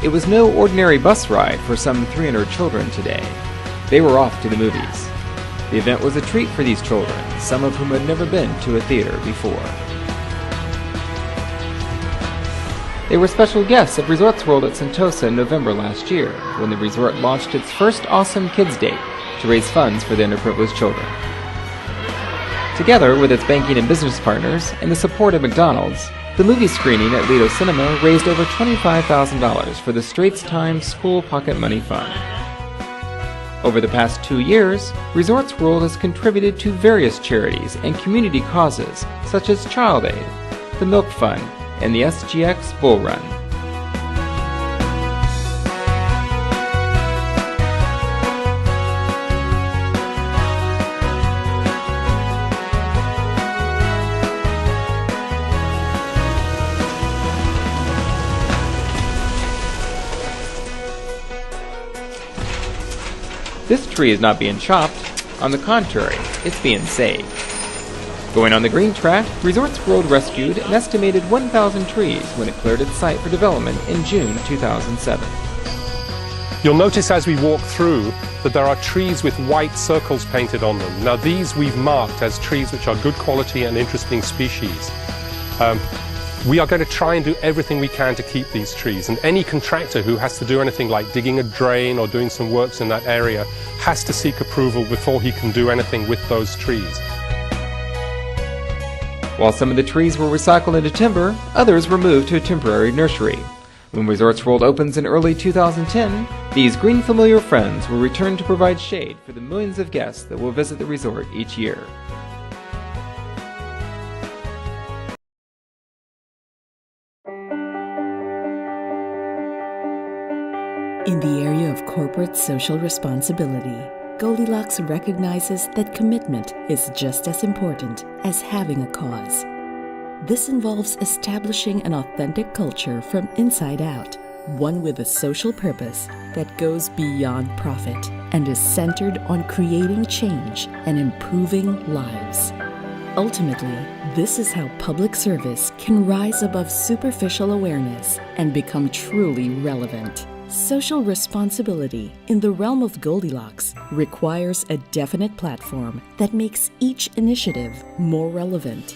it was no ordinary bus ride for some 300 children today. They were off to the movies. The event was a treat for these children, some of whom had never been to a theater before. They were special guests at Resorts World at Sentosa in November last year, when the resort launched its first Awesome Kids Date to raise funds for the underprivileged children. Together with its banking and business partners and the support of McDonald's, the movie screening at Lido Cinema raised over $25,000 for the Straits Times School Pocket Money Fund. Over the past 2 years, Resorts World has contributed to various charities and community causes such as Child Aid, the Milk Fund, and the SGX Bull Run. This tree is not being chopped. On the contrary, it's being saved. Going on the green track, Resorts World rescued an estimated 1,000 trees when it cleared its site for development in June 2007. You'll notice as we walk through that there are trees with white circles painted on them. Now these we've marked as trees which are good quality and interesting species. We are going to try and do everything we can to keep these trees, and any contractor who has to do anything like digging a drain or doing some works in that area has to seek approval before he can do anything with those trees. While some of the trees were recycled into timber, others were moved to a temporary nursery. When Resorts World opens in early 2010, these green familiar friends will return to provide shade for the millions of guests that will visit the resort each year. In the area of corporate social responsibility, Goldilocks recognizes that commitment is just as important as having a cause. This involves establishing an authentic culture from inside out, one with a social purpose that goes beyond profit and is centered on creating change and improving lives. Ultimately, this is how public service can rise above superficial awareness and become truly relevant. Social responsibility in the realm of Goldilocks requires a definite platform that makes each initiative more relevant.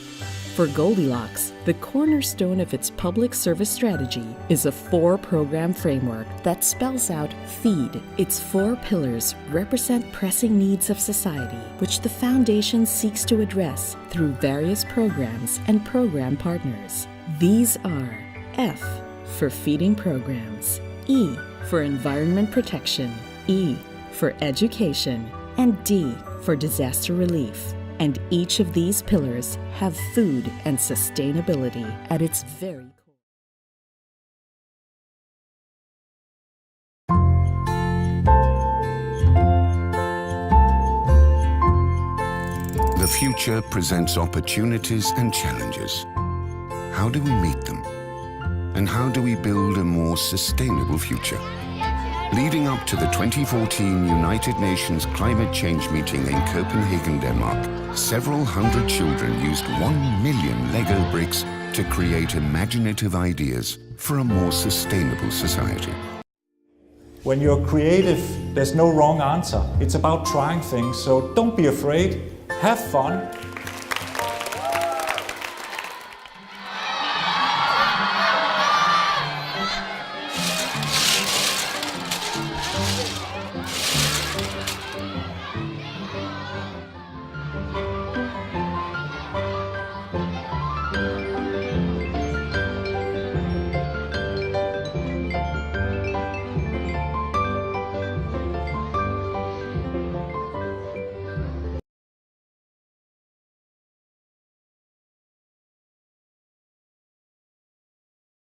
For Goldilocks, the cornerstone of its public service strategy is a 4-program framework that spells out FEED. Its 4 pillars represent pressing needs of society, which the foundation seeks to address through various programs and program partners. These are F for feeding programs, E for environment protection, E for education, and D for disaster relief. And each of these pillars have food and sustainability at its very core. The future presents opportunities and challenges. How do we meet them? And how do we build a more sustainable future? Leading up to the 2014 United Nations Climate Change meeting in Copenhagen, Denmark, several hundred children used 1 million Lego bricks to create imaginative ideas for a more sustainable society. When you're creative, there's no wrong answer. It's about trying things, so don't be afraid, have fun,